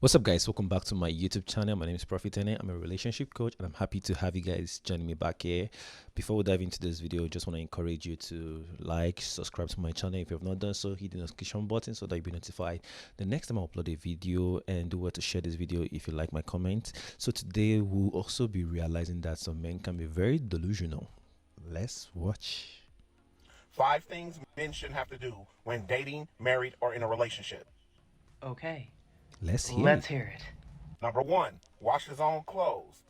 What's up, guys? Welcome back to my YouTube channel. My name is Profit Eneh. I'm a relationship coach, and I'm happy to have you guys joining me back here. Before we dive into this video, I just want to encourage you to like, subscribe to my channel if you have not done so. Hit the notification button so that you'll be notified the next time I upload a video, and do well to share this video if you like my comment. So today we'll also be realizing that some men can be very delusional. Let's watch. 5 things men shouldn't have to do when dating, married, or in a relationship. Okay, Let's hear it. Number 1, wash his own clothes.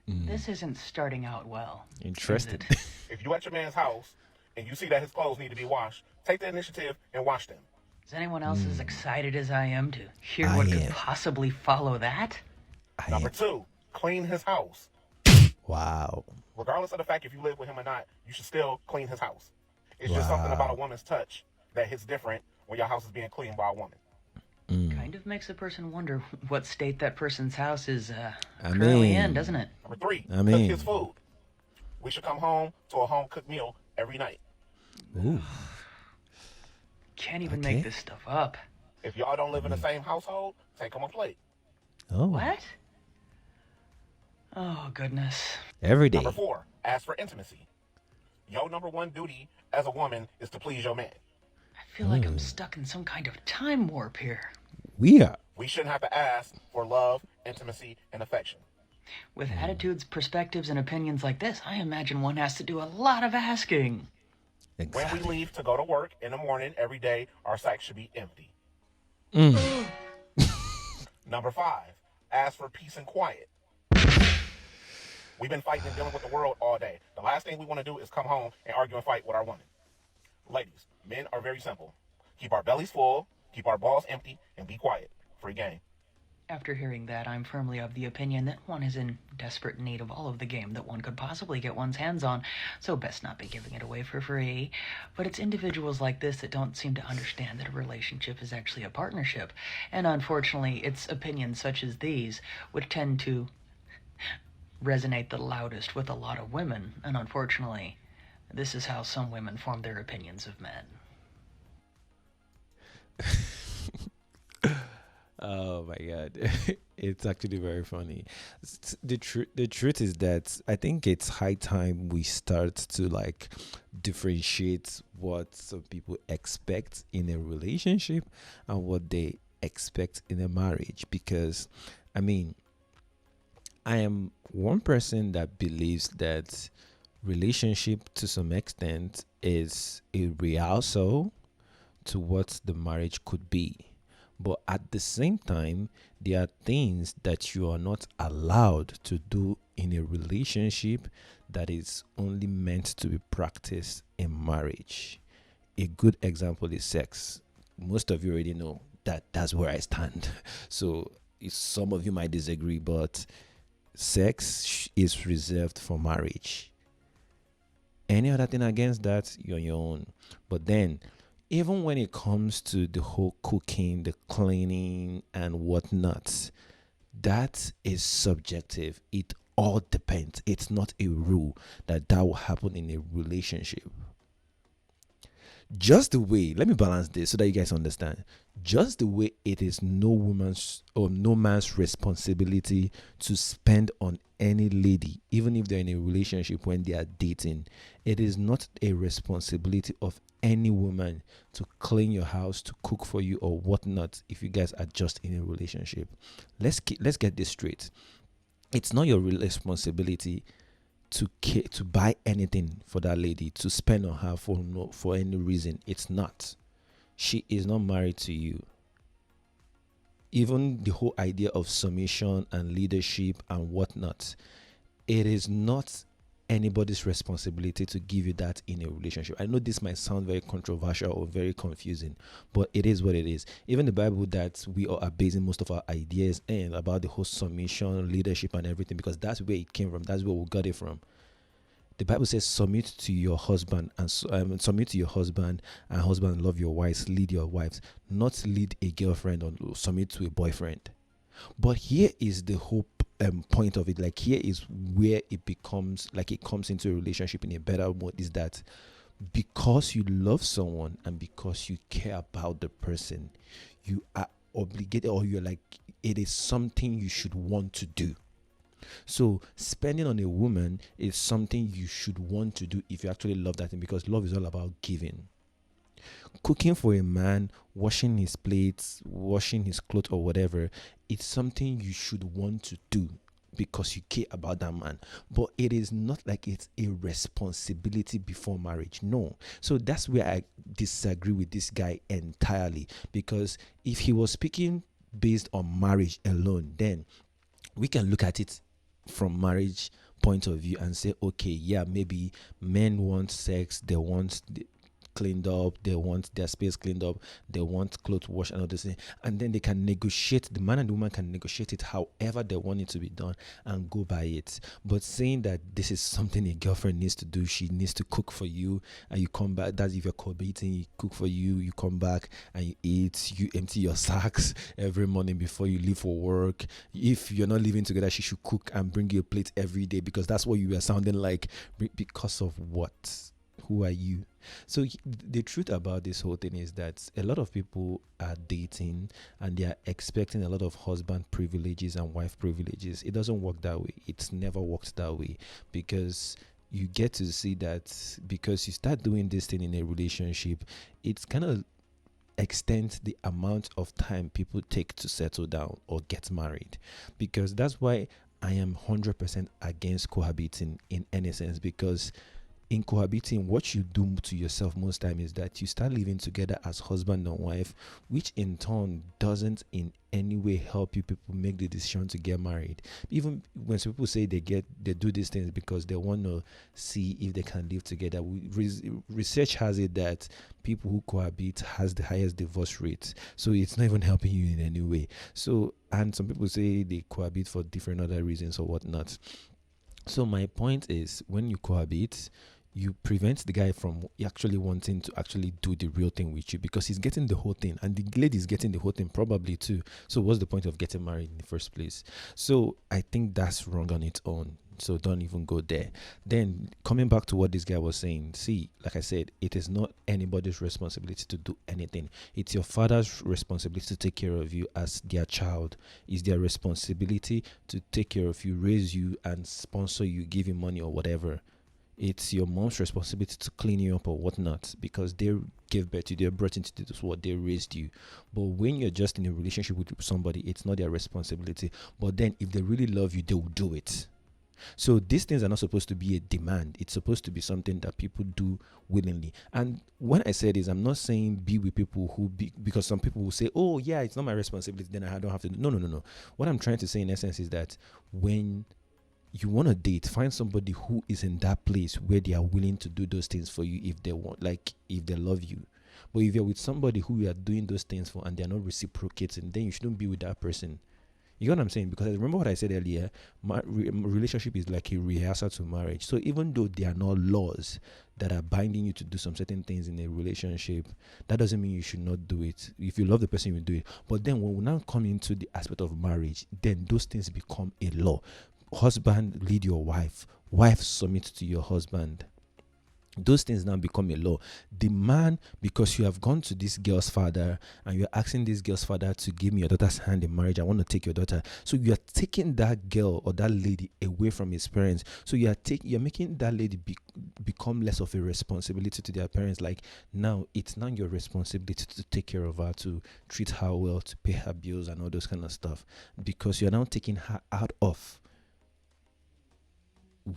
This isn't starting out well. Interested. Is it? If you at your man's house and you see that his clothes need to be washed, take the initiative and wash them. Is anyone else as excited as I am to hear I what am. could possibly follow that? Number 2, clean his house. Wow. Regardless of the fact if you live with him or not, you should still clean his house. It's just something about a woman's touch that hits different when your house is being cleaned by a woman. Kind of makes a person wonder what state that person's house is currently in, doesn't it? Number 3, I mean- cook his food. We should come home to a home-cooked meal every night. Ooh. Can't even Okay. make this stuff up. If y'all don't live in the same household, take him a plate. Oh. What? Oh, goodness. Every day. Number 4, ask for intimacy. Your number 1 duty as a woman is to please your man. I feel like I'm stuck in some kind of time warp here. We are. We shouldn't have to ask for love, intimacy, and affection. With attitudes, perspectives, and opinions like this, I imagine one has to do a lot of asking. When Exactly. we leave to go to work in the morning every day, our sack should be empty. Number 5, ask for peace and quiet. We've been fighting and dealing with the world all day. The last thing we want to do is come home and argue and fight with our woman. Ladies, men are very simple. Keep our bellies full, keep our balls empty, and be quiet. Free game. After hearing that, I'm firmly of the opinion that one is in desperate need of all of the game that one could possibly get one's hands on, so best not be giving it away for free. But it's individuals like this that don't seem to understand that a relationship is actually a partnership, and unfortunately, it's opinions such as these which tend to resonate the loudest with a lot of women, and unfortunately, this is how some women form their opinions of men. Oh my god. It's actually very funny. The truth is that I think it's high time we start to like differentiate what some people expect in a relationship and what they expect in a marriage, because I mean, I am one person that believes that relationship to some extent is a rehearsal to what the marriage could be. But at the same time, there are things that you are not allowed to do in a relationship that is only meant to be practiced in marriage. A good example is sex. Most of you already know that that's where I stand. So some of you might disagree, but sex is reserved for marriage. Any other thing against that, you're on your own. But then, even when it comes to the whole cooking, the cleaning, and whatnot, that is subjective. It all depends. It's not a rule that will happen in a relationship. Just the way, let me balance this so that you guys understand. Just the way it is no woman's or no man's responsibility to spend on any lady, even if they're in a relationship when they are dating, it is not a responsibility of any woman to clean your house, to cook for you, or whatnot. If you guys are just in a relationship, let's get this straight. It's not your responsibility to buy anything for that lady, to spend on her for any reason. It's not. She is not married to you. Even the whole idea of submission and leadership and whatnot, it is not anybody's responsibility to give you that in a relationship. I know this might sound very controversial or very confusing, but it is what it is. Even the Bible that we are basing most of our ideas in about the whole submission, leadership, and everything, because that's where it came from. That's where we got it from. The Bible says, submit to your husband and husband love your wives, lead your wives, not lead a girlfriend or submit to a boyfriend. But here is the whole point of it. Like, here is where it becomes like it comes into a relationship in a better mode, is that because you love someone and because you care about the person, you are obligated, or you're like it is something you should want to do. So spending on a woman is something you should want to do if you actually love that thing, because love is all about giving. Cooking for a man, washing his plates, washing his clothes or whatever, it's something you should want to do because you care about that man. But it is not like it's a responsibility before marriage. No. So that's where I disagree with this guy entirely, because if he was speaking based on marriage alone, then we can look at it from marriage point of view and say, okay, yeah, maybe men want sex, they want cleaned up, they want their space cleaned up, they want clothes washed and all this thing, and then they can negotiate, the man and the woman can negotiate it however they want it to be done and go by it. But saying that this is something a girlfriend needs to do, she needs to cook for you and you come back, that's if you're cohabiting, you cook for you, you come back and you eat, you empty your sacks every morning before you leave for work. If you're not living together, she should cook and bring you a plate every day, because that's what you are sounding like. Because of what? Who are you? So the truth about this whole thing is that a lot of people are dating and they are expecting a lot of husband privileges and wife privileges. It doesn't work that way. It's never worked that way, because you get to see that because you start doing this thing in a relationship, it's kind of extends the amount of time people take to settle down or get married. Because that's why I am 100% against cohabiting in any sense, because in cohabiting, what you do to yourself most time is that you start living together as husband and wife, which in turn doesn't in any way help you people make the decision to get married. Even when some people say they do these things because they want to see if they can live together, research has it that people who cohabit has the highest divorce rate. So it's not even helping you in any way. So, and some people say they cohabit for different other reasons or whatnot. So my point is, when you cohabit, you prevent the guy from actually wanting to actually do the real thing with you, because he's getting the whole thing and the lady is getting the whole thing probably too. So what's the point of getting married in the first place? So I think that's wrong on its own. So don't even go there. Then coming back to what this guy was saying, see, like I said, it is not anybody's responsibility to do anything. It's your father's responsibility to take care of you as their child. It's their responsibility to take care of you, raise you and sponsor you, give you money or whatever. It's your mom's responsibility to clean you up or whatnot, because they gave birth to you, they're brought into this world, they raised you. But when you're just in a relationship with somebody, it's not their responsibility. But then if they really love you, they will do it. So these things are not supposed to be a demand. It's supposed to be something that people do willingly. And when I say this, I'm not saying be with people because some people will say, oh yeah, it's not my responsibility, then I don't have to do. No. What I'm trying to say in essence is that when you want to date, find somebody who is in that place where they are willing to do those things for you if they want, like if they love you. But if you're with somebody who you are doing those things for and they're not reciprocating, then you shouldn't be with that person. You know what I'm saying? Because I remember what I said earlier, relationship is like a rehearsal to marriage. So even though there are no laws that are binding you to do some certain things in a relationship, that doesn't mean you should not do it. If you love the person, you do it. But then when we now come into the aspect of marriage, then those things become a law. Husband, lead your wife. Wife, submit to your husband. Those things now become a law. The man, because you have gone to this girl's father and you're asking this girl's father to give me your daughter's hand in marriage, I want to take your daughter. So you're taking that girl or that lady away from his parents. So you're making that lady become less of a responsibility to their parents. Like now, it's now your responsibility to take care of her, to treat her well, to pay her bills and all those kind of stuff, because you're now taking her out of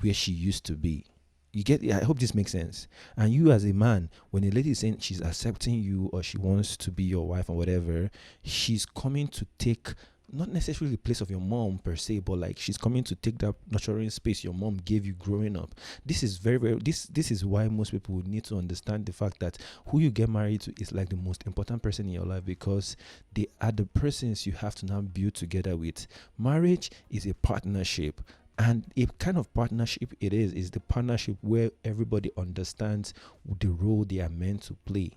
where she used to be. You get it? I hope this makes sense. And you as a man, when a lady is saying she's accepting you or she wants to be your wife or whatever, she's coming to take not necessarily the place of your mom per se, but like she's coming to take that nurturing space your mom gave you growing up. This is very, very this is why most people would need to understand the fact that who you get married to is like the most important person in your life, because they are the persons you have to now build together with. Marriage is a partnership. And a kind of partnership it is the partnership where everybody understands the role they are meant to play.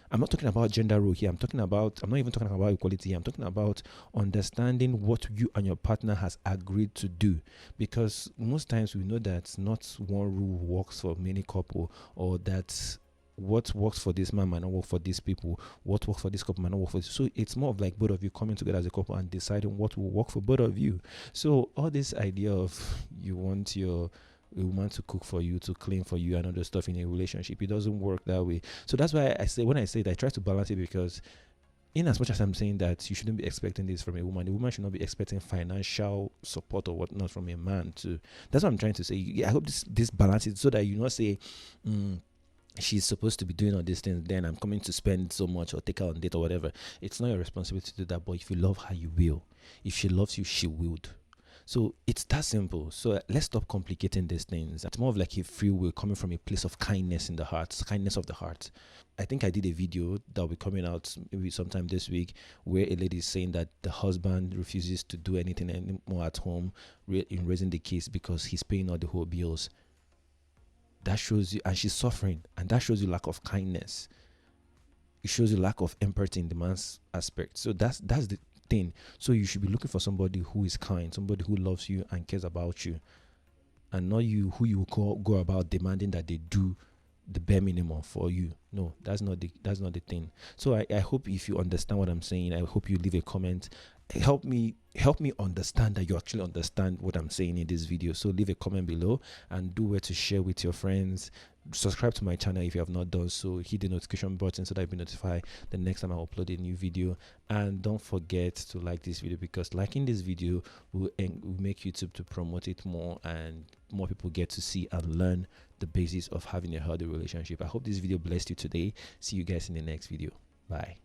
I'm not talking about gender role here. I'm not even talking about equality here. I'm talking about understanding what you and your partner has agreed to do. Because most times we know that not one rule works for many couple, or that what works for this man might not work for these people. What works for this couple might not work for this. So it's more of like both of you coming together as a couple and deciding what will work for both of you. So all this idea of you want your a woman to cook for you, to clean for you, and other stuff in a relationship, it doesn't work that way. So that's why I say, when I say that, I try to balance it, because in as much as I'm saying that you shouldn't be expecting this from a woman, the woman should not be expecting financial support or whatnot from a man too. That's what I'm trying to say. I hope this balances, so that you not say, she's supposed to be doing all these things, then I'm coming to spend so much or take her on date or whatever. It's not your responsibility to do that. But if you love her, you will. If she loves you, she will. So it's that simple. So let's stop complicating these things. It's more of like a free will coming from a place of kindness in the heart, kindness of the heart. I think I did a video that will be coming out maybe sometime this week, where a lady is saying that the husband refuses to do anything anymore at home in raising the kids because he's paying all the whole bills. That shows you, and she's suffering, and that shows you lack of kindness. It shows you lack of empathy in the man's aspect. So that's the thing. So you should be looking for somebody who is kind, somebody who loves you and cares about you, and not you who you go about demanding that they do the bare minimum for you. No, that's not the thing. So I hope, if you understand what I'm saying, I hope you leave a comment. Help me understand that you actually understand what I'm saying in this video. So leave a comment below, and do where to share with your friends. Subscribe to my channel if you have not done so. Hit the notification button so that you'll be notified the next time I upload a new video. And don't forget to like this video, because liking this video will make YouTube to promote it more, and more people get to see and learn the basis of having a healthy relationship. I hope this video blessed you today. See you guys in the next video. Bye.